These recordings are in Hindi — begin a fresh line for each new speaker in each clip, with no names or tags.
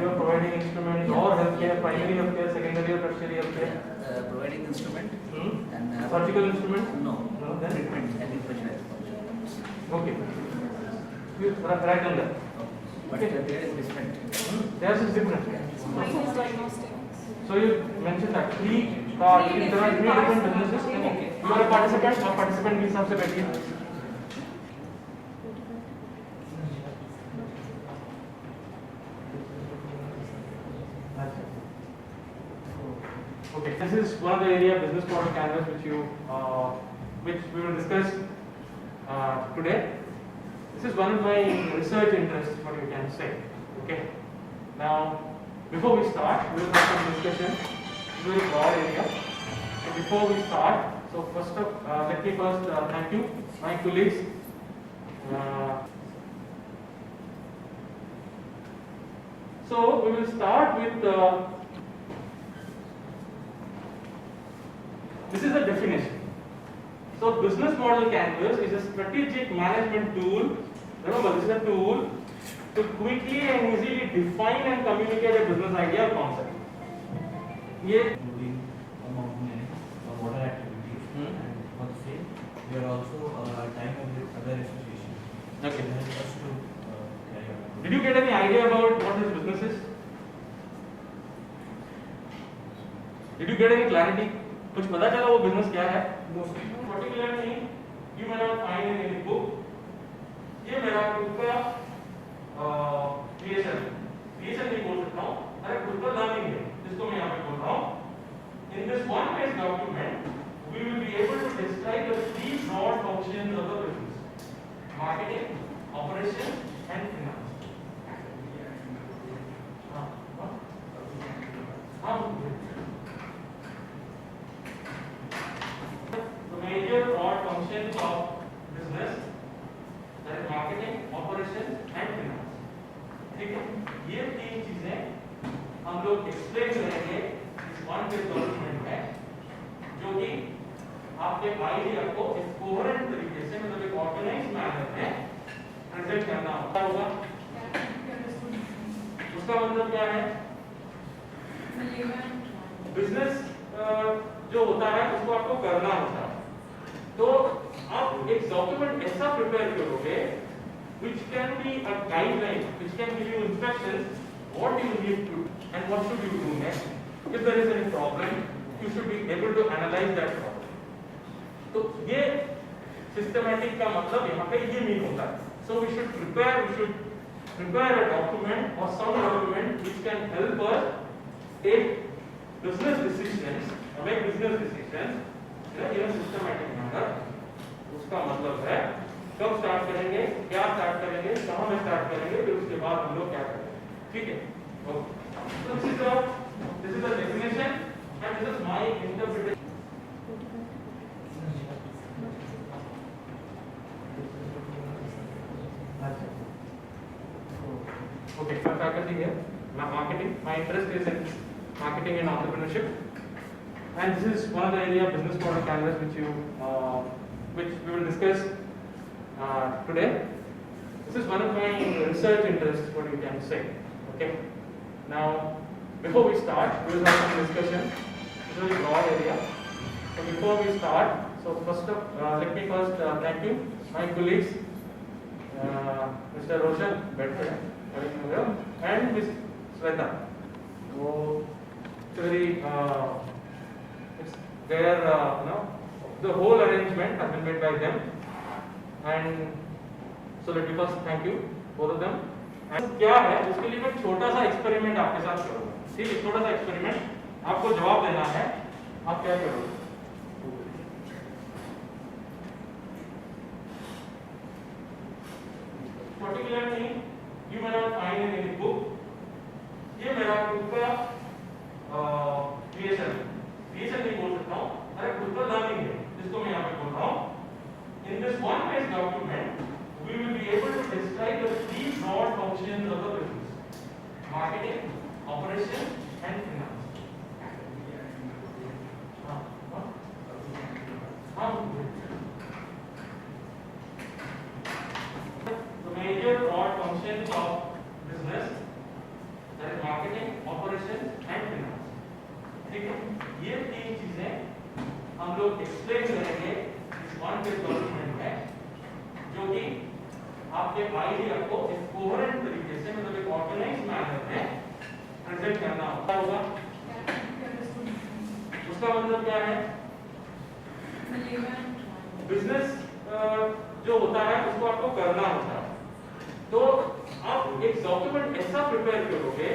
You are providing instruments or healthcare, primary healthcare, secondary or tertiary healthcare.
Providing instrument and
Surgical instrument?
no,
Then
treatment and information.
okay. You write on that.
But there is different.
Theirs is different.
Mine is diagnostic.
So you mentioned that three different businesses. You are a participant. और participant के हिसाब से बैठिए. Okay, this is one of the area business model canvas which we will discuss today. This is one of my research interests, what you can say. Okay. Now, before we start, we will have some discussion. It's a very broad area. So before we start, so first of let me first thank you, my colleagues. So we will start with this is the definition. So business model canvas is a strategic management tool. Remember, this is a tool to quickly and easily define and communicate a business idea or concept. ये
including among water activities and for the same we are also tying up with other associations.
Okay.
It helps us to carry out.
Did you get any idea about what this business is? Did you get any clarity? कुछ पता चला वो बिजनेस क्या है? Particularly, you may not find in any book. ये मेरा खुद का क्रिएशन नहीं बोल सकता हूँ, अरे खुद का लर्निंग है, जिसको मैं यहाँ पे बोल रहा हूँ. In this one-page document, we will be able to describe the three broad functions of the business: marketing, operations, and finance. The major broad functions of business, that is marketing, operations, and finance. ठीक है, ये तीन चीजें हम लोग एक्सप्लेन करेंगे इस वन पेज डॉक्यूमेंट में, जो कि आपके आइडिया को एक कोहेरेंट तरीके से, मतलब एक ऑर्गेनाइज्ड मैनर में प्रेजेंट करना होगा. उसका मतलब क्या है? बिजनेस जो होता है उसको आपको करना होता है, तो आप एक डॉक्यूमेंट ऐसा प्रिपेयर करोगे which can be a guideline, which can give you instructions what you need to and what should you do next. If there is any problem, you should be able to analyze that problem. तो ये systematic का मतलब यहाँ पे ये मीन होता है. So we should prepare a document or some document which can help us take business decisions, make business decisions in a systematic manner. उसका मतलब है कब स्टार्ट करेंगे, क्या स्टार्ट करेंगे, कहाँ में स्टार्ट करेंगे, फिर उसके बाद हम लोग क्या करेंगे. ठीक है. So this is the definition and this is my interpretation. Okay, my faculty here, marketing. My interest is in marketing and entrepreneurship, and this is one of the area business model canvas which we will discuss today. This is one of my research interests, what you can say. Okay. Now, before we start, we will have some discussion. It's a very broad area. So before we start, so first of let me first thank you, my colleagues, Mr. Roshan Bedford, and Ms. Sweta. So it's very it's their the whole arrangement has been made by them. And so let me first thank you both of them. And क्या है उसके लिए मैं छोटा सा एक्सपेरिमेंट आपके साथ करूँगा. ठीक है, छोटा सा एक्सपेरिमेंट, आपको जवाब देना है. आप क्या करोगे? Particularly, you may not find in any book. ये मेरा खुद का क्रिएशन नहीं बोल सकता हूँ, अरे खुद का लर्निंग है, जिसको मैं यहाँ पे बोल रहा हूँ. In this one-page document, we will be able to describe the three broad functions of the business: marketing, operations, and finance. The major broad functions of business, that is marketing, operation and finance. ठीक है, ये तीन चीजें हम लोग एक्सप्लेन करेंगे इस वन पेज डॉक्यूमेंट में, जो कि आपके आइडिया को एक कोहेरेंट तरीके से, मतलब एक ऑर्गेनाइज्ड मैनर में प्रेजेंट करना होगा। उसका मतलब क्या है? बिजनेस जो होता है उसको आपको करना होता है, तो आप एक डॉक्यूमेंट ऐसा प्रिपेयर करोगे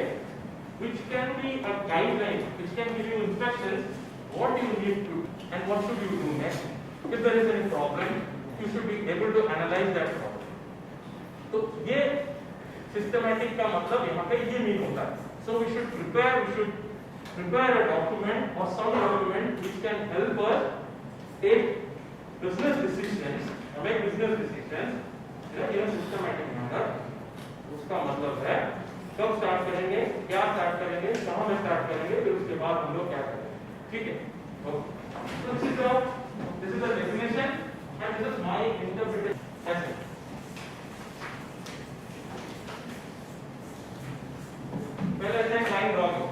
which can be a guideline, which can give you instructions what you need to and what should you do next. If there is any problem, you should be able to analyze that problem. तो ये systematic का मतलब यहाँ पे ये मीन होता है. So we should prepare a document or some document which can help us take business decisions, make business decisions in a systematic manner. उसका मतलब है कब स्टार्ट करेंगे, क्या स्टार्ट करेंगे, कहाँ में स्टार्ट करेंगे, फिर उसके बाद हम लोग क्या करेंगे. ठीक है, okay. So this is the definition and this is my interpretation. ऐसे पहले ऐसे लाइन ड्रॉ करो,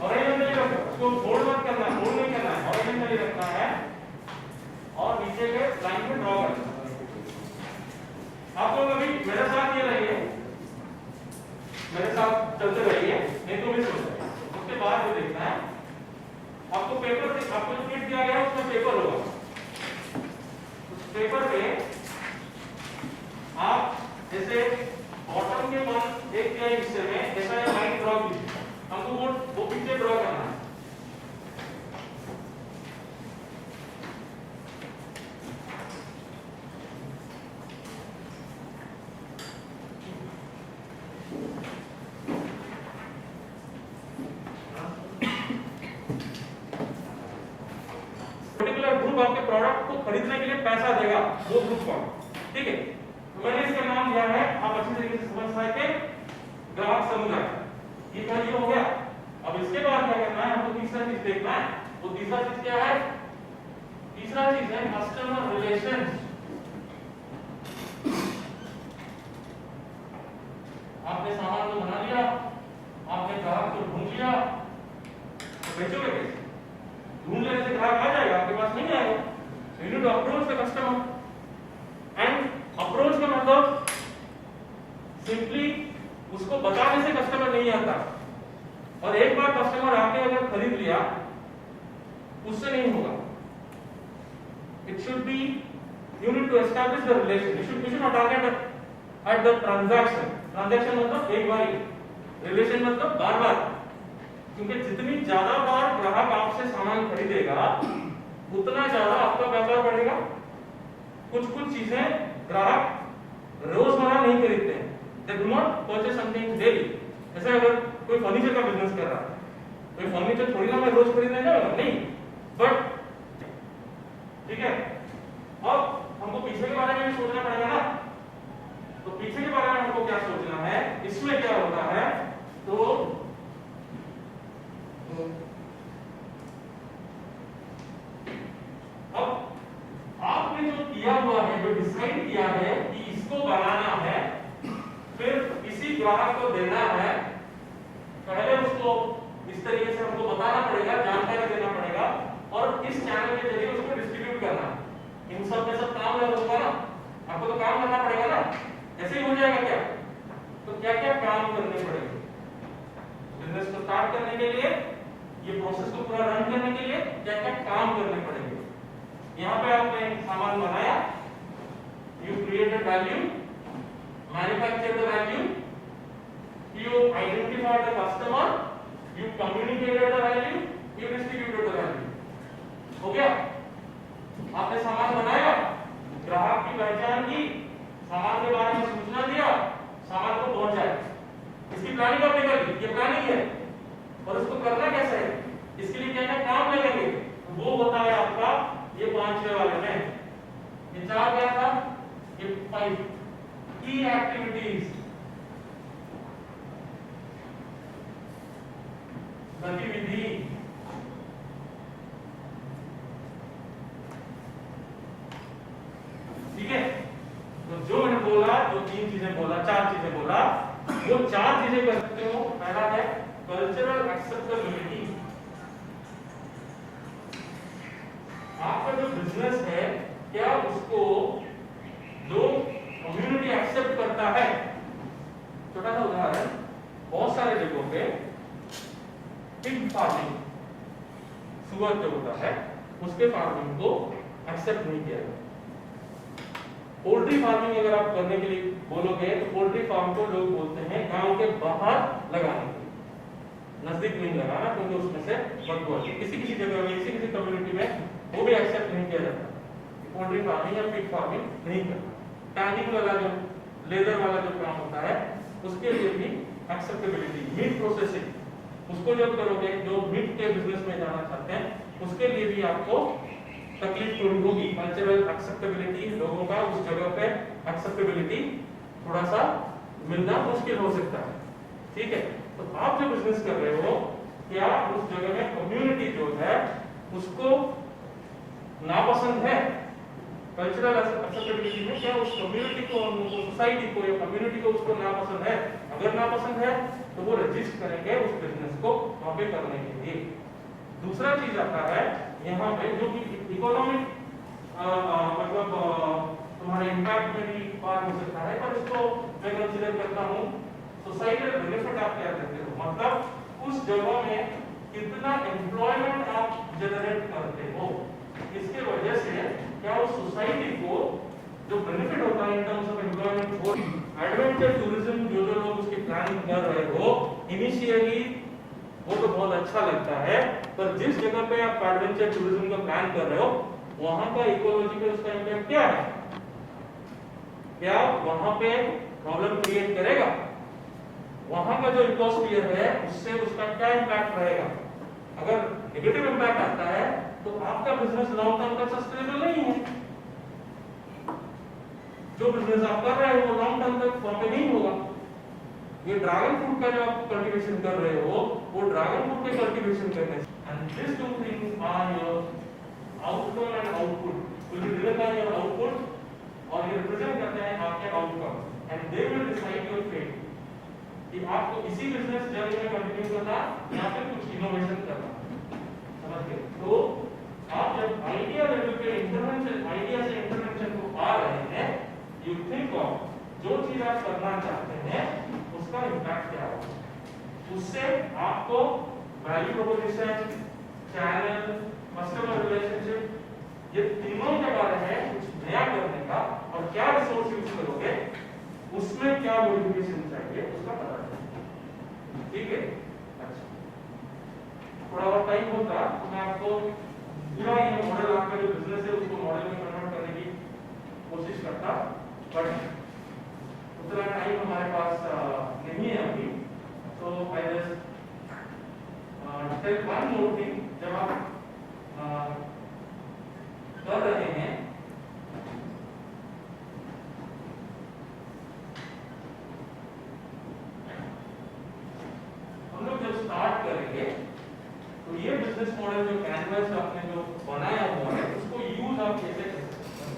ऑरेंज नहीं रखो, उसको फोल्ड मत करना, फोल्ड नहीं करना है, ऑरेंज नहीं रखना है और नीचे के लाइन में ड्रॉ करना. आप लोग अभी मेरे साथ ये रहिए, मेरे साथ चलते रहिए, नहीं तो मिस हो जाएगा. उसके बाद ये देखना है आपको पेपर से, आपको जो शीट दिया गया है उसमें पेपर होगा, उस पेपर पे आप जैसे बॉटम के एक के हिस्से में ऐसा एक लाइन ड्रॉ कीजिए. हमको वो पीछे ड्रॉ करना है. ग्रुप आपके प्रोडक्ट को खरीदने के लिए पैसा देगा, वो ग्रुप कौन. ठीक है, तो मैंने इसका नाम दिया है, आप अच्छी तरीके से समझ सके, ग्राहक समुदाय. ये पहले हो गया. अब इसके बाद क्या करना है, हमको तीसरा चीज देखना है. वो तीसरा चीज क्या है? तीसरा चीज है कस्टमर रिलेशंस. आपने सामान को बना लिया, आपने ग्राहक को ढूंढ लिया, तो बेचोगे कैसे? ढूंढ लेने से ग्राहक आ जाएगा, आपके पास नहीं आएगा. So you need to approach the customer. And approach का मतलब simply उसको बताने से कस्टमर नहीं आता. और एक बार कस्टमर आके अगर खरीद लिया, उससे नहीं होगा. It should be, you need to establish the relation. You should not target at the transaction. Transaction मतलब एक बार ही, relation मतलब बार बार. क्योंकि जितनी ज्यादा बार ग्राहक आपसे सामान खरीदेगा, उतना ज्यादा आपका व्यापार बढ़ेगा. कुछ चीजें ग्राहक रोजमर्रा नहीं खरीदते हैं. They do not purchase something daily. जैसे अगर कोई फर्नीचर का बिजनेस कर रहा है, कोई फर्नीचर थोड़ी ना मैं रोज खरीदने जाऊंगा, नहीं. बट ठीक है, अब हमको पीछे के बारे में भी सोचना पड़ेगा ना. तो पीछे के बारे में हमको क्या सोचना है, इसमें क्या होता है, तो अब आपने जो किया हुआ है, जो डिसाइड किया है कि इसको बनाना है, फिर इसी ग्राहक को देना है, पहले उसको इस तरीके से हमको बताना पड़ेगा, जानकारी देना पड़ेगा और इस चैनल के जरिए उसको डिस्ट्रीब्यूट करना. इन सब में सब काम नहीं होगा ना, आपको तो काम करना पड़ेगा ना. ऐसे ही हो जाएगा क्या? तो क्या क्या काम करने पड़ेंगे बिजनेस को स्टार्ट करने के लिए, ये प्रोसेस को पूरा रन करने के लिए क्या क्या काम करने पड़ेंगे. यहाँ पे आपने सामान बनाया, you created value, manufactured the value, you identified the customer, you communicated the value, you distributed the value. हो गया? आपने सामान बनाया, ग्राहक की पहचान की, सामान के बारे में सूचना दिया, सामान को पहुंचाया. इसकी प्लानिंग आपने कर ली, ये प्लानिंग है. और इसको करना कैसे है, इसके लिए क्या क्या काम लगेंगे, वो होता है आपका ये 5-6 वाले में. ये 4 क्या था, ये 5 की एक्टिविटीज, गतिविधि. ठीक है, तो जो मैंने बोला, जो 3 चीजें बोला, 4 चीजें बोला, वो 4 चीजें कर सकते हो। पहला है कल्चरल एक्सेप्टेबिलिटी। आपका जो बिजनेस है क्या उसको लोग कम्युनिटी एक्सेप्ट करता है। छोटा सा उदाहरण, बहुत सारे जगहों पे पिग फार्मिंग, सुअर जो होता है उसके फार्मिंग को एक्सेप्ट नहीं किया जाता। पोल्ट्री फार्मिंग अगर आप करने के लिए बोलोगे तो पोल्ट्री फार्म को लोग बोलते हैं गांव के बाहर लगाने के लिए, नजदीक नहीं लगाना क्योंकि उसमें से बदबू आती है। किसी किसी जगह में, किसी किसी कम्युनिटी में वो भी एक्सेप्ट नहीं किया जाता, पोल्ट्री फार्मिंग या पिग फार्मिंग नहीं करना। टैनिंग वाला जो लेदर वाला जो काम होता है उसके लिए भी एक्सेप्टेबिलिटी। मीट प्रोसेसिंग, उसको जब करोगे, जो मीट के बिजनेस में जाना चाहते हैं उसके लिए भी आपको तकलीफ थोड़ी होगी। कल्चरल एक्सेप्टेबिलिटी, लोगों का उस जगह पे एक्सेप्टेबिलिटी थोड़ा सा मिलना मुश्किल हो सकता है। ठीक है, तो आप जो बिजनेस कर रहे हो क्या उस जगह में कम्युनिटी जो है उसको नापसंद है। कल्चरल एक्सेप्टेबिलिटी में क्या उस कम्युनिटी को, सोसाइटी को या कम्युनिटी को उसको नापसंद है। अगर नापसंद है तो वो रजिस्टर करेंगे उस बिजनेस को वहां पे करने के लिए। दूसरा चीज आता है यहाँ पे जो कि इकोनॉमिक मतलब तुम्हारे इम्पैक्ट में भी बात हो सकता है, पर इसको मैं कंसीडर करता हूँ सोसाइटल बेनिफिट। आप क्या कहते हो, मतलब उस जगह में कितना एम्प्लॉयमेंट आप जनरेट करते हो, इसके वजह से क्या उस सोसाइटी को जो बेनिफिट होता है इन टर्म्स ऑफ एम्प्लॉयमेंट। वो एडवेंचर टूरिज्म जो जो लोग उसकी प्लानिंग कर रहे हो इनिशियली वो तो बहुत अच्छा लगता है, पर जिस जगह पे आप एडवेंचर टूरिज्म का प्लान कर रहे हो वहां का इकोलॉजिकल उसका इम्पैक्ट क्या है, क्या वहां पे प्रॉब्लम क्रिएट करेगा, वहां का जो इकोस्फीयर है उससे उसका क्या इम्पैक्ट रहेगा। अगर नेगेटिव इम्पैक्ट आता है तो आपका बिजनेस लॉन्ग टर्म तक सस्टेनेबल नहीं है। जो बिजनेस आप कर रहे हो वो लॉन्ग टर्म तक वहां पे नहीं होगा। ये ड्रैगन फ्रूट का जो आप कल्टीवेशन कर रहे हो वो ड्रैगन फ्रूट के कल्टीवेशन करने से, and this two things are your outcome and output will be driven by your output और ये रिप्रेजेंट करते हैं आपके outcome and they will decide your fate कि आपको इसी बिजनेस जर्नी में कंटिन्यू करना या फिर कुछ इनोवेशन करना। समझ गए? तो आप जब आइडिया लेवल पे इंटरवेंशन, आइडिया से इंटरवेंशन को आ रहे हैं, यू थिंक ऑफ जो चीज आप करना चाहते हैं उसका इम्पैक्ट क्या होगा, उससे आपको value proposition, channel, customer relationship, ये तीनों के बारे में कुछ नया करने का और क्या रिसोर्स यूज करोगे उसमें क्या मॉडिफिकेशन चाहिए उसका पता चले। ठीक है, अच्छा थोड़ा और टाइम होता तो मैं आपको पूरा ये मॉडल, आपका जो बिजनेस है उसको मॉडल में कन्वर्ट करने की कोशिश करता, बट उतना टाइम हमारे पास नहीं है अभी। तो I just tell one more thing, जब आप कर रहे हैं हम लोग जब स्टार्ट करेंगे तो ये बिजनेस मॉडल जो कैनवस आपने जो बनाया हुआ है उसको यूज आप कैसे कर सकते हैं।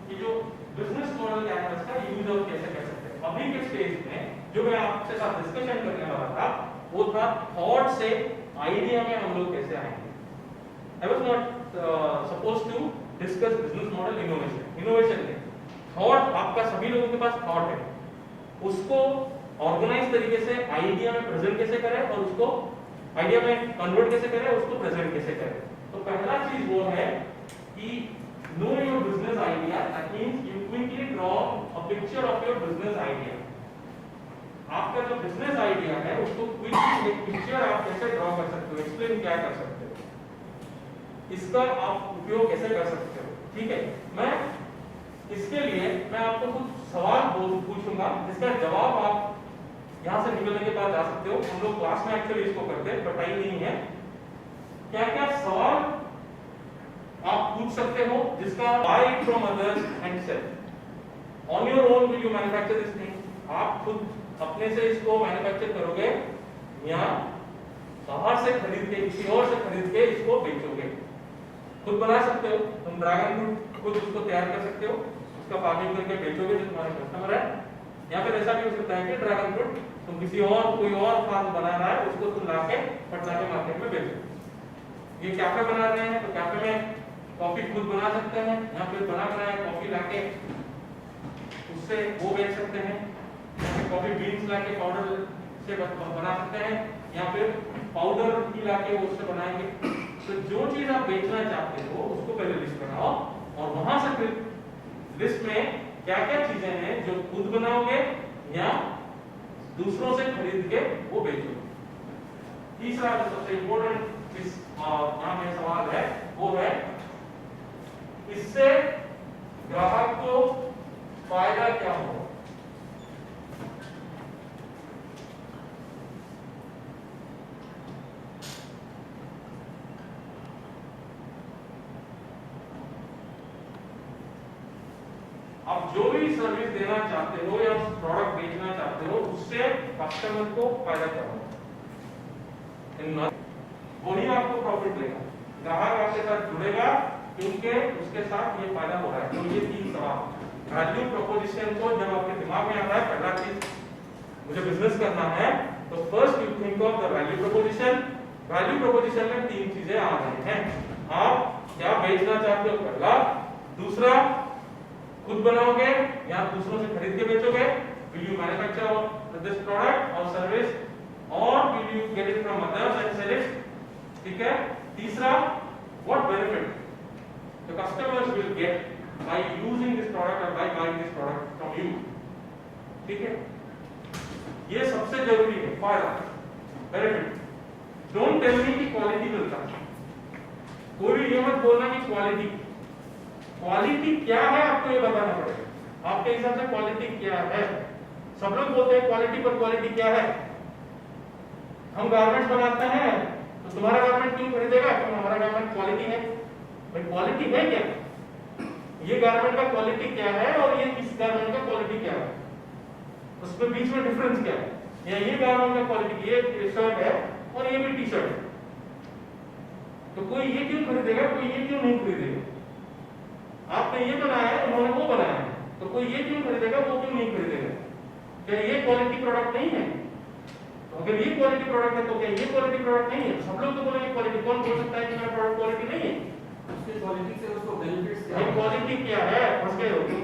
ये जो बिजनेस मॉडल कैनवस का यूज आप कैसे कर सकते हैं, अभी के स्टेज में जो मैं आपके साथ डिस्कशन करने वाला था वो था थॉट से आइडिया में हम लोग कैसे आएंगे। I was not supposed to discuss business model innovation. Innovation है थॉट, आपका सभी लोगों के पास थॉट है, उसको ऑर्गेनाइज तरीके से आइडिया में प्रेजेंट कैसे करें और उसको आइडिया में कन्वर्ट कैसे करें, उसको प्रेजेंट कैसे करें। तो पहला चीज वो है कि know your business idea, that means you quickly draw a picture of your business idea. आपका जो बिजनेस आइडिया है उसको क्विकली एक पिक्चर आप कैसे ड्रॉ कर सकते हो, एक्सप्लेन क्या कर सकते हो, इसका आप उपयोग कैसे कर सकते हो। ठीक है, मैं इसके लिए मैं आपको कुछ सवाल पूछूंगा जिसका जवाब आप यहां से निकलने के बाद जा सकते हो। हम लोग क्लास में एक्चुअली इसको करते हैं बट टाइम नहीं है। क्या क्या सवाल आप पूछ सकते हो जिसका buy it from others and sell on your own will you manufacture this thing. आप खुद अपने से इसको मैन्युफैक्चर करोगे या बाहर से खरीद के, किसी और से खरीद के इसको बेचोगे। खुद बना सकते हो, तुम ड्रैगन फ्रूट खुद उसको तैयार कर सकते हो, उसका फार्मिंग करके बेचोगे जो तुम्हारे कस्टमर है। या फिर ऐसा भी हो सकता है कि ड्रैगन फ्रूट तुम किसी और कोई और फार्म बना रहा है, उसको तुम लाके पटना के मार्केट में बेचो। ये कैफे बना रहे हैं तो कैफे में कॉफी खुद बना सकते हैं, या फिर बना बनाया कॉफी लाके उससे वो बेच सकते हैं, या फिर कॉफी बीन्स लाके पाउडर से बना सकते हैं, या फिर पाउडर ही लाके वो उससे बनाएंगे। तो जो चीज आप बेचना चाहते हो उसको पहले लिस्ट बनाओ, और वहां से फिर लिस्ट में क्या क्या चीजें हैं जो खुद बनाओगे या दूसरों से खरीद के वो बेचोगे। तीसरा जो सबसे इम्पोर्टेंट इस यहाँ में सवाल है वो है, इससे ग्राहक को फायदा क्या हो। आप जो भी सर्विस देना चाहते हो या प्रोडक्ट बेचना चाहते हो उससे कस्टमर को फायदा क्या होगा, वही आपको प्रॉफिट देगा। ग्राहक आपके साथ जुड़ेगा क्योंकि उसके साथ ये फायदा हो रहा है। तो ये तीन सवाल वैल्यू प्रोपोजिशन को जब आपके दिमाग में आता है, पहला चीज मुझे बिजनेस करना है तो first you think of the value proposition. Value proposition में तीन चीजें आ रही हैं। आप क्या बेचना चाहते हो पहला, दूसरा खुद बनाओगे या दूसरों से खरीद के बेचोगे, will you manufacture this product or service or will you get it from others and sell it, ठीक है। तीसरा, what benefit the customers will get by using this product or by buying this product from you, ठीक है। ये सबसे जरूरी है, फायदा बेनिफिट। डोंट टेल मी कि क्वालिटी मिलता है, कोई भी ये मत बोलना कि क्वालिटी क्या है, आपको ये बताना पड़ेगा आपके हिसाब से क्वालिटी क्या है। सब लोग बोलते हैं क्वालिटी, पर क्वालिटी क्या है। हम गारमेंट्स बनाते हैं तो तुम्हारा गारमेंट क्यों खरीदेगा, क्योंकि हमारा गारमेंट क्वालिटी है। भाई क्वालिटी है क्या, ये गारमेंट का क्वालिटी क्या है और ये इस गारमेंट का क्वालिटी क्या है, उसके बीच में डिफरेंस क्या है। या ये गारमेंट का क्वालिटी, ये शर्ट है और ये भी टी शर्ट है, तो कोई ये क्यों खरीदेगा, कोई ये क्यों नहीं खरीदेगा। आपने ये बनाया है, उन्होंने वो बनाया है, तो कोई ये क्यों खरीदेगा, वो क्यों नहीं खरीदेगा। क्या ये क्वालिटी प्रोडक्ट नहीं है? तो अगर ये क्वालिटी प्रोडक्ट है तो क्या ये क्वालिटी प्रोडक्ट नहीं है? सब लोग तो बोलेंगे क्वालिटी। कौन बोल सकता है कि मेरा प्रोडक्ट क्वालिटी नहीं है?
उसके क्वालिटी से उसको बेनिफिट्स क्या
ये क्वालिटी क्या है, फंस गए हो तुम।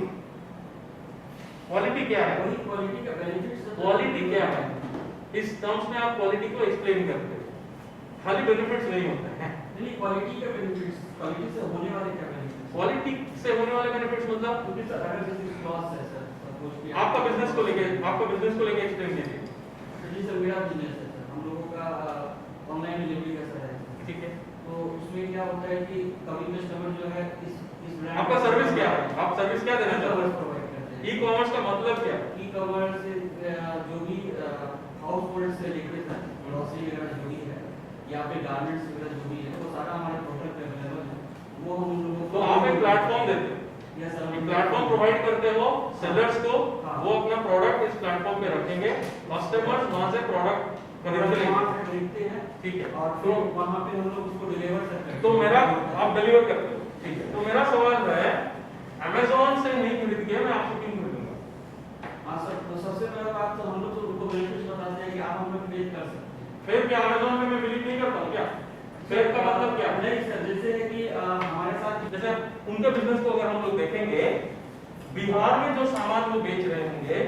क्वालिटी क्या है,
वही क्वालिटी का बेनिफिट्स।
क्वालिटी क्या है, इस टर्म्स में आप क्वालिटी को एक्सप्लेन करते हो, खाली बेनिफिट्स नहीं होते हैं।
नहीं, क्वालिटी का बेनिफिट्स, क्वालिटी से होने वाले क्या बेनिफिट्स।
क्वालिटी से होने वाले बेनिफिट्स मतलब
अगर जैसे लॉस है सर, सपोज कि
आपका बिजनेस को लेके एक्सप्लेन कीजिए।
जी सर, मेरा बिजनेस है सर, हम लोगों का ऑनलाइन डिलीवरी का सर है,
ठीक है।
तो उसमें क्या होता है कि कभी कस्टमर जो है इस ब्रांड
आपका सर्विस क्या है, आप सर्विस क्या देना चाहते
सर्विस
हैं?
प्रोवाइड करते हैं।
ई कॉमर्स का मतलब क्या है?
ई कॉमर्स जो भी हाउस होल्ड से लेकर सर ग्रोसरी वगैरह जो भी है या फिर गारमेंट्स वगैरह जो भी है, वो सारा हमारे प्रोडक्ट अवेलेबल है। वो हम लोगों
तो आप एक प्लेटफॉर्म देते हो,
यस सर,
एक प्लेटफॉर्म प्रोवाइड करते हो सेलर्स को,
हाँ।
वो अपना प्रोडक्ट इस प्लेटफॉर्म पे रखेंगे, कस्टमर्स वहां से प्रोडक्ट
खरीदते हैं,
ठीक है।
और
तो
फिर वहां पे हम लोग उसको डिलीवर करते हैं।
तो मेरा आप डिलीवर करते हो, ठीक है। तो मेरा सवाल है, अमेज़न से नहीं खरीद के मैं आपसे क्यों खरीदूंगा?
हाँ सर, तो सबसे पहले बात तो हम लोग तो उनको बेनिफिट्स बताते हैं कि आप हम लोग पे कर सकते हैं।
फिर क्या अमेज़न में मैं बिलीव नहीं करता हूं क्या? फिर का मतलब क्या?
नहीं सर, जैसे कि हमारे साथ
जैसे उनके बिजनेस को अगर हम लोग देखेंगे, बिहार में जो सामान वो बेच रहे होंगे,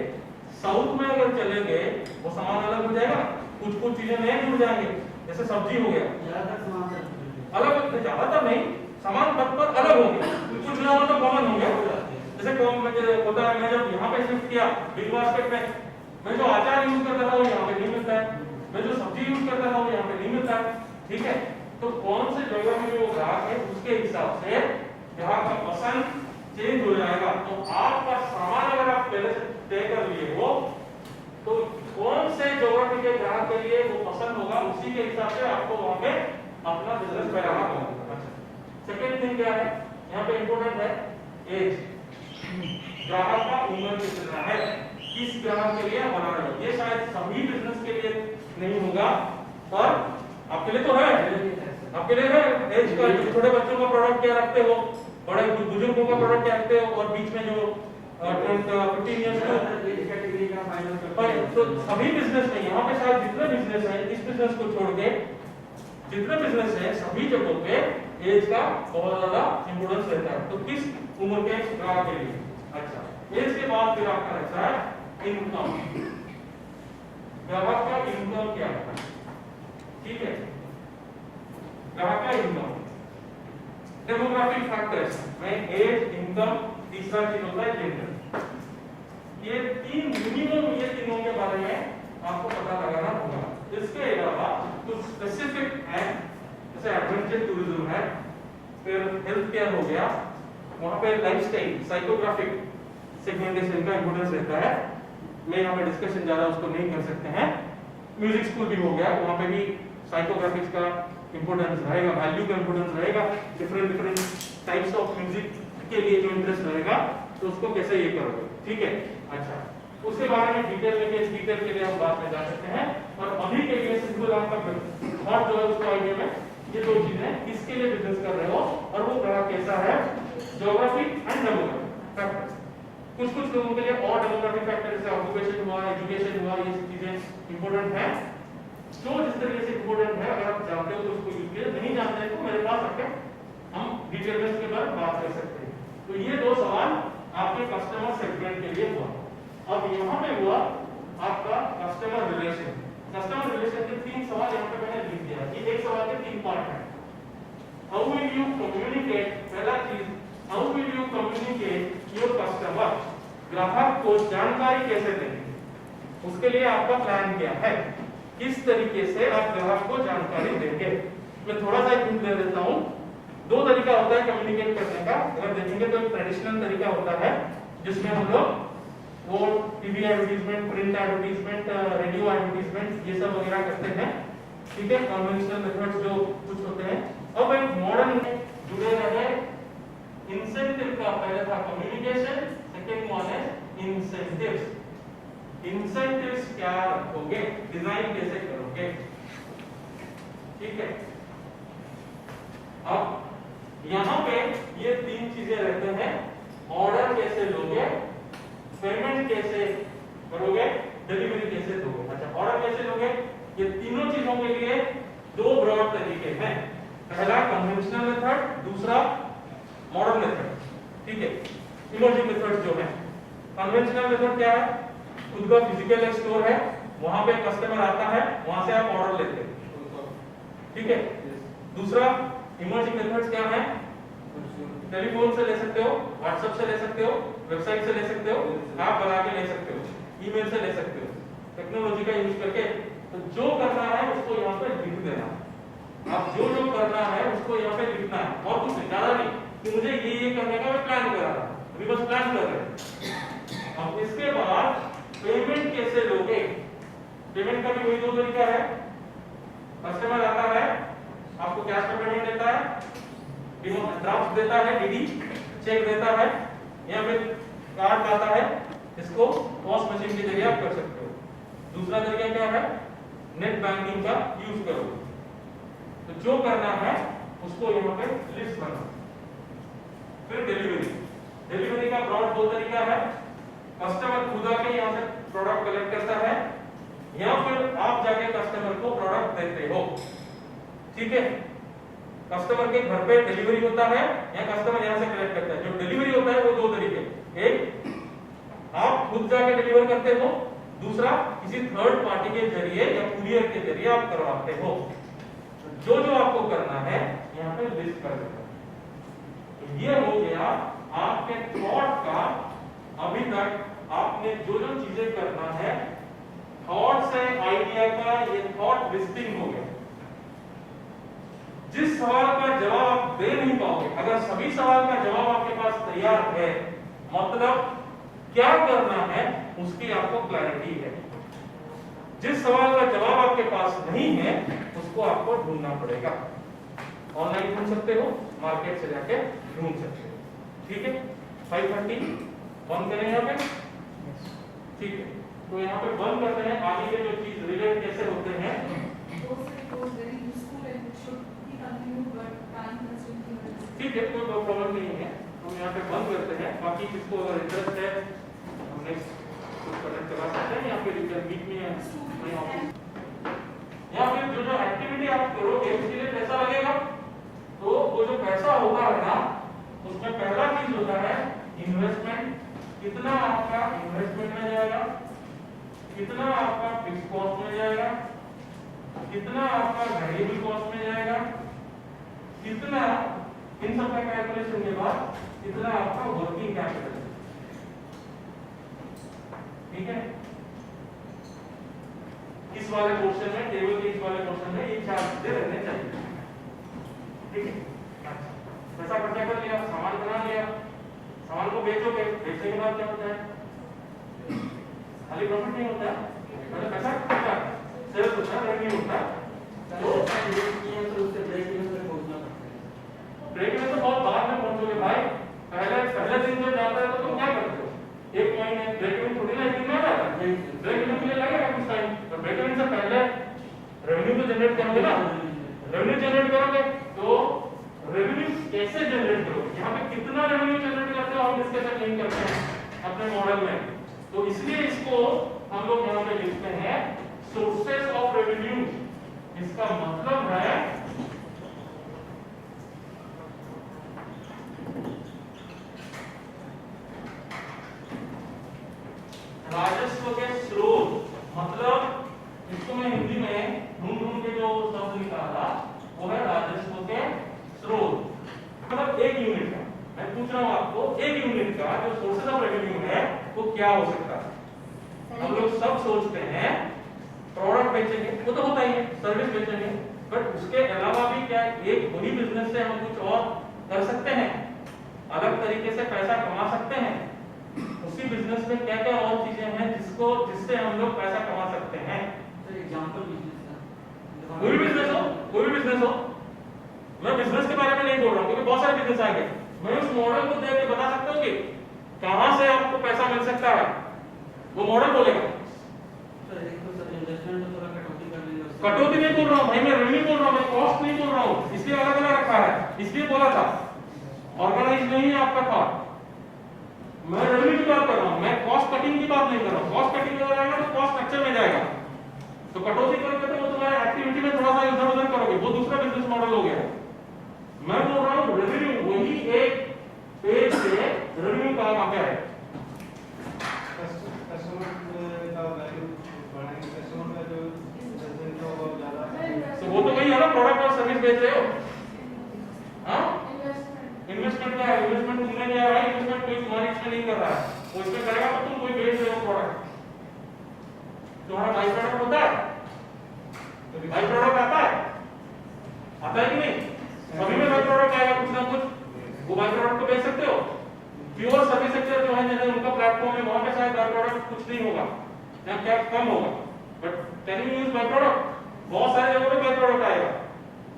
साउथ में अगर चलेंगे वो सामान अलग हो जाएगा, कुछ चीजें नए जुड़ जाएंगे, जैसे सब्जी हो गया,
ज्यादातर सामान सर
अलग, ज्यादातर नहीं, सामान पर अलग होंगे, कुछ ना तो कॉमन होंगे। जैसे होता है, मैं जब यहाँ पे शिफ्ट किया बिग बास्केट में, मैं जो अचार यूज करता था वो यहाँ पे नहीं मिलता है, मैं जो सब्जी यूज करता था वो यहाँ पे नहीं मिलता है, ठीक है। तो कौन से जगह में जो ग्राहक है उसके हिसाब से ग्राहक का पसंद चेंज हो जाएगा। तो आपका सामान अगर आप पहले से तय कर लिए हो तो कौन से जगह के ग्राहक के लिए वो पसंद होगा, उसी के हिसाब से आपको वहां पे अपना बिजनेस बनाना होगा। सेकेंड थिंग क्या है यहाँ पे इंपोर्टेंट है, एज। ग्राहक का उम्र कितना है, किस ग्राहक के लिए बना रहे हो। ये शायद सभी बिजनेस के लिए नहीं होगा, पर आपके लिए तो है। आपके लिए है एज का छोटे बच्चों का प्रोडक्ट क्या रखते हो, बड़े बुजुर्गों का प्रोडक्ट क्या रखते हो, और बीच में जो 15 इयर्स
कैटेगरी का फाइनल
तो सभी बिजनेस में यहाँ पे शायद जितने बिजनेस है इस बिजनेस को छोड़ के जितने बिजनेस है सभी जगहों पे एज का बहुत ज्यादा इंपोर्टेंस रहता है। तो किस उम्र के ग्राहक के लिए? अच्छा, एज के बाद फिर आपका रहता है इनकम। ग्राहक का इनकम क्या है? ठीक है, ग्राहक का इनकम डेमोग्राफिक फैक्टर्स में एज, इनकम, तीसरा चीज होता है जेंडर। ये तीनों के बारे में आपको पता लगाना होगा। इसके अलावा कुछ स्पेसिफिक है, जैसे एडवेंचर टूरिज्म है, फिर हेल्थ केयर हो गया, वहां पे लाइफस्टाइल साइकोग्राफिक सेगमेंटेशन का इंपोर्टेंस रहता है। मैं यहाँ पे डिस्कशन ज्यादा उसको नहीं कर सकते हैं। म्यूजिक स्कूल भी हो गया, वहां पे भी साइकोग्राफिक्स का इंपोर्टेंस रहेगा, वैल्यू का इंपोर्टेंस रहेगा, डिफरेंट टाइप्स ऑफ म्यूजिक के लिए जो इंटरेस्ट रहेगा तो उसको कैसे ये करोगे। ठीक है, अच्छा, उसके बारे में डिटेल के लिए हम बात में जा सकते हैं। और अभी के लिए सिंपल आपका थॉट जो है उसको आइडिया में ये दो चीजें किसके लिए बिजनेस कर रहे हो और वो ग्राहक कैसा है, ज्योग्राफी एंड डेमोग्राफी फैक्टर। कुछ लोगों के लिए और डेमोग्राफिक फैक्टर जैसे ऑक्यूपेशन हुआ, एजुकेशन हुआ, ये सब चीजें इंपॉर्टेंट है। जो जिस तरीके से इंपॉर्टेंट है अगर आप जानते हो तो उसको यूज कीजिए, नहीं जानते तो मेरे पास आके हम डिटेल में इसके बारे में बात कर सकते हैं। तो ये दो सवाल आपके कस्टमर सेगमेंट के लिए हुआ। अब यहाँ पे हुआ आपका कस्टमर रिलेशन। कस्टमर रिलेशन के तीन सवाल यहाँ पे मैंने लिख दिया। ये एक सवाल के तीन पार्ट हैं। हाउ विल यू कम्युनिकेट, पहला चीज how will you communicate your customer, ग्राहक को जानकारी कैसे देंगे, उसके लिए आपका प्लान क्या है, किस तरीके से आप ग्राहक को जानकारी देंगे। मैं थोड़ा सा हिंट दे देता हूँ। दो तरीका होता है कम्युनिकेट करने का। अगर देखेंगे तो एक ट्रेडिशनल तरीका होता है जिसमें हम लोग वो TV advertisement, print advertisement, radio advertisement ये सब वगैरह करते हैं। ठीक है, कन्वेंशनल मेथड्स जो कुछ होते हैं। अब एक मॉडर्न में जुड़े रहे इंसेंटिव का, पहले था कम्युनिकेशन, सेकंड वन है इंसेंटिव्स। इंसेंटिव्स क्या रखोगे, डिजाइन कैसे करोगे। ठीक है, अब यहाँ पे ये तीन चीजें रहते हैं। ऑर्डर कैसे लोगे, पेमेंट कैसे करोगे, डिलीवरी कैसे दोगे। अच्छा, ऑर्डर कैसे लोगे, ये तीनों चीजों के लिए दो ब्रॉड तरीके हैं। पहला कन्वेंशनल मेथड, दूसरा मॉडर्न मेथड। ठीक है, इमर्जिंग मेथड जो है। कन्वेंशनल मेथड क्या है, खुद का फिजिकल स्टोर है, वहां पे कस्टमर आता है, वहां से आप ऑर्डर लेते हैं। ठीक है, दूसरा इमर्जिंग मेथड्स क्या है, टेलीफोन से ले सकते हो, व्हाट्सएप से ले सकते हो, वेबसाइट से ले सकते हो, ऐप बना के ले सकते हो, ईमेल से ले सकते हो, टेक्नोलॉजी का यूज करके। तो जो करना है उसको यहाँ पे लिख देना। आप जो करना है उसको यहाँ पे लिखना है और कुछ ज्यादा नहीं कि मुझे ये करने का मैं प्लान कर रहा था, अभी बस प्लान कर रहे हैं। अब इसके बाद पेमेंट कैसे लोगे। पेमेंट का भी वही दो तरीका है। कस्टमर आता है, आपको कैश में पेमेंट देता है, ड्राफ्ट देता है, डीडी चेक देता है, या फिर कार्ड आता है, इसको पॉस मशीन के जरिए आप कर सकते हो। दूसरा तरीका क्या है, नेट बैंकिंग का यूज करो। तो जो करना है उसको यहाँ पे लिस्ट बना। फिर डिलीवरी का ब्रॉड दो तरीका है। कस्टमर खुद आके यहाँ से प्रोडक्ट कलेक्ट करता है या फिर आप जाके कस्टमर को प्रोडक्ट देते हो। ठीक है, कस्टमर के घर पे डिलीवरी होता है या कस्टमर यहाँ से कलेक्ट करता है। जो डिलीवरी होता है वो दो तरीके, एक आप खुद जाके डिलीवर करते हो, दूसरा किसी थर्ड पार्टी के जरिए या कुरियर के जरिए आप करवाते हो। जो आपको करना है यहाँ पे लिस्ट कर देना। तो ये हो गया आपके थॉट का। अभी तक आपने जो चीजें करना है, थॉट से आइडिया का ये थॉट लिस्टिंग हो गया। जिस सवाल का जवाब आप दे नहीं पाओगे, अगर सभी सवाल का जवाब आपके पास तैयार है, मतलब क्या करना है उसकी आपको क्लैरिटी है। जिस सवाल का जवाब आपके पास नहीं है उसको आपको ढूंढना पड़ेगा। ऑनलाइन ढूंढ सकते हो, मार्केट से जाके ढूंढ सकते हो। ठीक है, 5:30 बंद करें यहाँ पे। ठीक है, तो यहाँ पे बंद करते हैं। आगे के जो चीज रिलेट कैसे होते हैं
Those very useful and should be continued. revenue, but time consuming is.
ठीक है, कोई प्रॉब्लम नहीं है, हम यहाँ पे बंद करते हैं। बाकी जिसको अगर इंटरेस्ट है हम नेक्स्ट कुछ कनेक्ट करा सकते हैं, या फिर you can meet me and या फिर जो जो एक्टिविटी आप करोगे उसके लिए पैसा लगेगा। तो वो जो पैसा होगा है ना, उसमें पहला चीज होता है इन्वेस्टमेंट। कितना आपका इन्वेस्टमेंट में जाएगा, कितना आपका फिक्स कॉस्ट में जाएगा, कितना आपका वेरिएबल कॉस्ट में जाएगा, कितना इन सब का कैलकुलेशन के बाद कितना आपका वर्किंग कैपिटल। ठीक है, इस वाले पोर्शन में, टेबल के इस वाले पोर्शन में ये चार चीजें रहने चाहिए। ठीक है, पैसा इकट्ठा कर लिया, सामान बना लिया, सामान को बेचोगे, बेचने के बाद क्या होता है? खाली प्रॉफिट नहीं होता है, पहले पैसा होता है, सेल्स होता है, रेवेन्यू होता है। तो
उससे ब्रेक इवन तक पहुंचना पड़ता है।
ब्रेक इवन तो बहुत बाद में पहुंचोगे भाई। पहले दिन जब जाता है तो तुम क्या करते हो? एक महीने ब्रेक इवन थोड़ी ना एक दिन में आ जाता है, ब्रेक इवन के लिए लगेगा कुछ टाइम। तो ब्रेक इवन से पहले रेवेन्यू तो जनरेट करोगे ना, रेवेन्यू जनरेट करोगे तो रेवेन्यू कैसे जनरेट करोगे, यहाँ पे कितना रेवेन्यू जनरेट करते हो हम डिस्कशन नहीं करते हैं अपने मॉडल में। तो इसलिए इसको हम लोग यहाँ पे लिखते हैं सोर्सेस ऑफ रेवेन्यू। इसका मतलब है राजस्व के स्रोत। मतलब इसको मैं हिंदी में ढूंढ के जो शब्द निकाला वो है राजस्व के स्रोत। मतलब एक यूनिट का, मैं पूछ रहा हूं आपको, एक यूनिट का जो सोर्सेस ऑफ रेवेन्यू है वो क्या हो सकता है? हम लोग सब सोचते हैं प्रोडक्ट बेचेंगे, वो तो होता ही है, सर्विस बेचेंगे, बट उसके अलावा भी क्या एक वही बिजनेस से हम कुछ और कर सकते हैं, अलग तरीके से पैसा कमा सकते हैं। उसी बिजनेस में क्या क्या और चीजें हैं जिससे हम लोग पैसा कमा सकते हैं?
सर एग्जांपल बिजनेस का,
कोई भी बिजनेस हो, कोई भी बिजनेस हो, मैं बिजनेस के बारे में नहीं बोल रहा हूँ क्योंकि बहुत सारे बिजनेस आएंगे। मैं उस मॉडल को देख के बता सकता हूँ कि कहां से आपको पैसा मिल सकता है, वो मॉडल बोलेगा।
सर एक तो सर इन्वेस्टमेंट में थोड़ा कटौती कर लेंगे।
कटौती नहीं बोल रहा हूँ भाई, मैं रेवेन्यू बोल रहा हूँ, मैं कॉस्ट नहीं बोल रहा हूँ, इसलिए अलग अलग रखा है, इसलिए बोला था ऑर्गेनाइज नहीं है आपका था। मैं रेवेन्यू की बात कर रहा हूँ, मैं कॉस्ट कटिंग की बात नहीं कर रहा हूँ। कॉस्ट कटिंग में जाएगा तो कॉस्ट स्ट्रक्चर में जाएगा, तो कटौती करोगे तो वो तुम्हारे एक्टिविटी में थोड़ा सा इधर उधर करोगे, वो दूसरा बिजनेस मॉडल हो गया। मैं बोल रहा हूँ रेवेन्यू, वही एक पेज से रेवेन्यू कहाँ आ गया है।
कस्टमर का वैल्यू बढ़ाएंगे, कस्टमर का जो जनसंख्या बहुत ज्यादा है।
तो वो तो वही है ना, प्रोडक्ट और सर्विस बेच रहे हो। हाँ, इन्वेस्टमेंट क्या है? इन्वेस्टमेंट तुमने किया है, इन्वेस्टमेंट कोई तुम्हारी इसमें नहीं कर रहा है, वो इसमें करेगा तो तुम कोई बेच रहे हो प्रोडक्ट। तुम्हारा बाई प्रोडक्ट होता है, बाई प्रोडक्ट आता है कि नहीं? सभी में बाई प्रोडक्ट आएगा कुछ ना कुछ, वो बाई प्रोडक्ट को बेच सकते हो। प्योर सर्विस सेक्टर जो है जैसे उनका प्लेटफॉर्म है, वहां पे शायद बाई प्रोडक्ट कुछ नहीं होगा या क्या कम होगा, but can you use by product? बहुत सारे जगहों पे बाई प्रोडक्ट आएगा,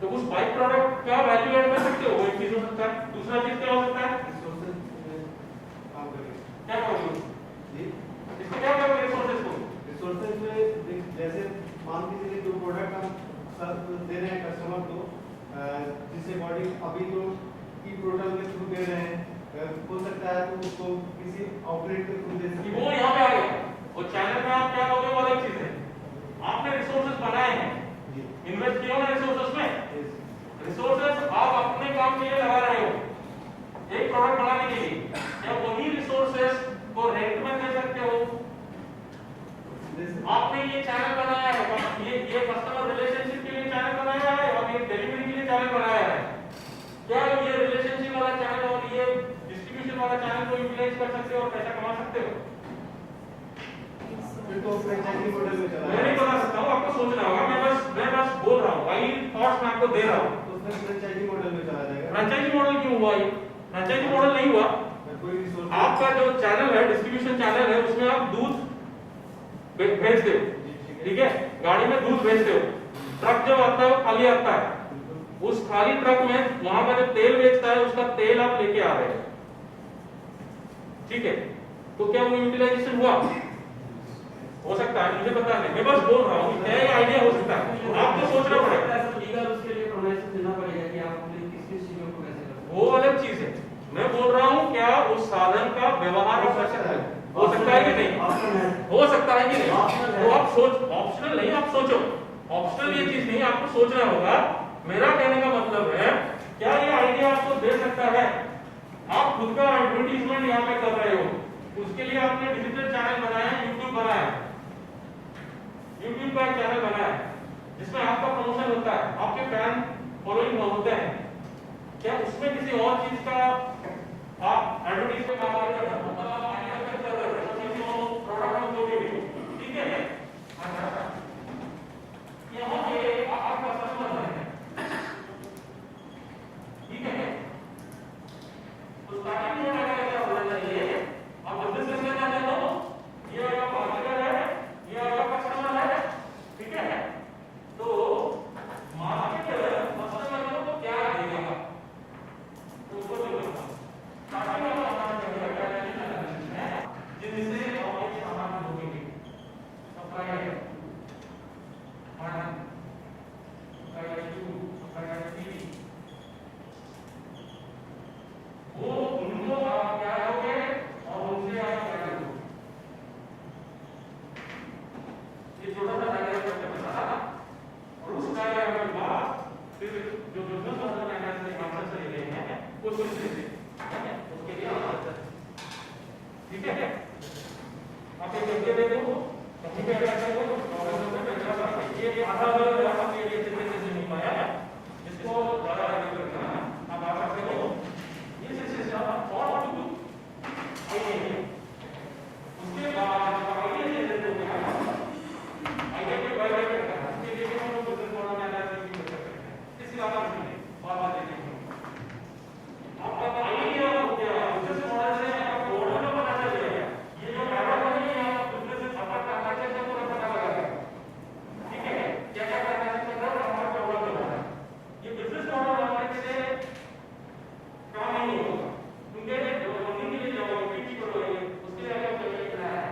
तो उस बाई प्रोडक्ट का वैल्यू ऐड कर सकते हो। वो एक चीज हो सकता है। दूसरा चीज क्या हो सकता है?
रिसोर्सेज काम करेंगे
क्या करोगे
जी।
इसको? क्या करोगे रिसोर्सेज को?
रिसोर्सेज में जैसे मान लीजिए जो प्रोडक्ट हम दे रहे हैं कस्टमर को, जिस अकॉर्डिंग अभी तो ई पोर्टल के थ्रू दे रहे हैं, हो सकता है तो उसको किसी आउटलेट के थ्रू दे सकते
वो
हैं।
यहाँ पे आ गया, और चैनल में आप क्या करोगे वो अलग चीज है। आपने रिसोर्सेज बनाए हैं, इन्वेस्ट किया ना रिसोर्सेज में, रिसोर्सेज आप अपने काम के लिए लगा रहे हो, एक प्रोडक्ट बनाने के लिए, या वही रिसोर्सेज को रेंट में दे सकते हो। आपने ये चैनल बनाया है, ये कस्टमर रिलेशनशिप के लिए चैनल बनाया है और ये डिलीवरी के लिए चैनल बनाया है। क्या ये रिलेशनशिप वाला चैनल और ये डिस्ट्रीब्यूशन वाला चैनल को यूटिलाइज कर सकते हो और पैसा कमा सकते हो?
फिर तो फ्रेंचाइजी मॉडल में चला
मैं नहीं बता सकता हूँ, आपको सोचना होगा। मैं बस बोल रहा हूँ, वही थॉट्स मैं आपको दे रहा हूँ।
तो उसमें फ्रेंचाइजी मॉडल में चला जाएगा।
फ्रेंचाइजी मॉडल क्यों हुआ? ये फ्रेंचाइजी मॉडल नहीं हुआ।
कोई रिसोर्स
आपका जो चैनल है, डिस्ट्रीब्यूशन चैनल है, उसमें आप दूध भेजते हो, ठीक है, गाड़ी में दूध भेजते हो, ट्रक जब आता है वो खाली आता है, उस खाली ट्रक में वहां पर जो तेल बेचता है उसका तेल आप लेके आ रहे हैं, ठीक है, तो क्या वो यूटिलाइजेशन हुआ? हो सकता है, मुझे पता नहीं, मैं बस बोल रहा हूँ क्या ये आइडिया हो सकता है, आपको सोचना पड़ेगा।
लीगल उसके लिए प्रोनाउंसिएशन देना पड़ेगा कि आप
साधन का व्यवहार कर सकता है, हो सकता है कि नहीं?
ऑप्शन है।
हो सकता है कि नहीं?
Optional है।
तो आप सोच, ऑप्शनल नहीं, आप सोचो। ऑप्शनल ये चीज नहीं, आपको सोचना होगा। मेरा कहने का मतलब है, क्या ये आइडिया आपको दे सकता है? आप खुद का एडवर्टीजमेंट यहाँ पे कर रहे हो, उसके लिए आपने डिजिटल चैनल बनाया, यूट्यूब बनाया, यूट्यूब का एक चैनल बनाया जिसमें आपका प्रमोशन होता है, आपके फैन फॉलोइंग होते हैं। क्या उसमें किसी और चीज का आप एडवर्टीजमेंट कर रहे हो? प्रोडक्ट जो भी हो, ठीक है? यहाँ पे आपका कस्टमर है, ठीक है? तो स्टार्टिंग में क्या होना चाहिए? आप बिजनेस करना चाहते हो, ये आपका मार्केटर है, ये आपका कस्टमर है, ठीक है? तो मार्केटर कस्टमर को क्या देगा? तो उसको देखो, स्टार्टिंग में हमारा जिनसे आप ये सामान लोगे, supplier, model, supplier two, supplier three, वो उनको आप क्या दोगे और उनसे आप क्या दोगे? ये छोटा सा डायग्राम करके बता, और उस डायग्राम के बाद फिर जो बिजनेस मॉडल डायग्राम से आंसर से ले रहे हैं उसको लिखिए, उसके लिए आंसर, ठीक है? आप एक करके देखो, कहीं पे क्या करो, ये आधा वाला आप ये तरीके से नहीं पाया है, इसको ज़्यादा आगे करना है, आप आ सकते हो। ये से आप और टू आइए, उसके बाद आइए से देखो क्या आइए के बारे में करना है, इसके लिए हम लोग बिजनेस मॉडल एनालिसिस भी कर सकते हैं। इसके अलावा नहीं, बात देखेंगे। आपका आइडिया हो गया, बिजनेस मॉडल से आपका मॉडल बना चलेगा। ये जो मॉडल बनी है, आप बिजनेस से आपका ट्रांजैक्शन को पता लगेगा, ठीक है? क्या क्या ट्रांजैक्शन कर रहा है, हमारा मॉडल बना है। ये बिजनेस मॉडल बनाने से काम नहीं होगा, क्योंकि डेवलपमेंट के लिए जब पिच करोगे उसके लिए आपको चाहिए प्लान,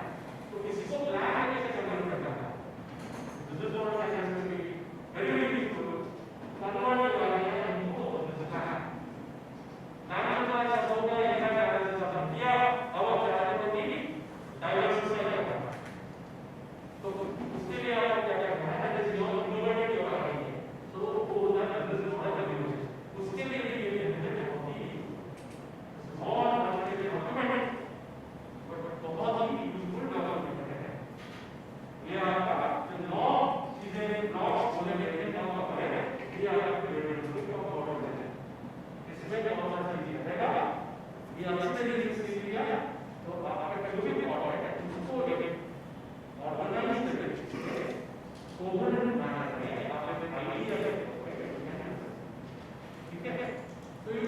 तो किसी को प्लान कैसे कंप्लीट करना है? बिजनेस मॉडल कैसे करेंगे? वेरी वेरी सिंपल, कन्वर्ट करना है इनको बिजनेस प्लान। प्लान का मतलब होता है ऐसा क्या करना है, या अब आप चाहते हो कि डाइवर्सिफाई करना, तो उसके लिए आप क्या क्या करना है? जैसे जो इनोवेटिव होगा है, तो वो होता है बिजनेस मॉडल का यूज, उसके लिए ये और हमारे डॉक्यूमेंट बहुत ही यूजफुल डॉक्यूमेंट है। ये आपका नौ चीजें ब्लॉक्स होने के लिए नौ का है, ये आपके रेडियो को फॉलो करते हैं। इसमें क्या बहुत सारी चीजें रहेगा, ये अच्छे से लिख लिया तो आपका जो भी फॉर्मेट है उसको एक ऑर्गेनाइज करके कोहेरेंट बना के आपके आईडिया, ठीक है? तो ये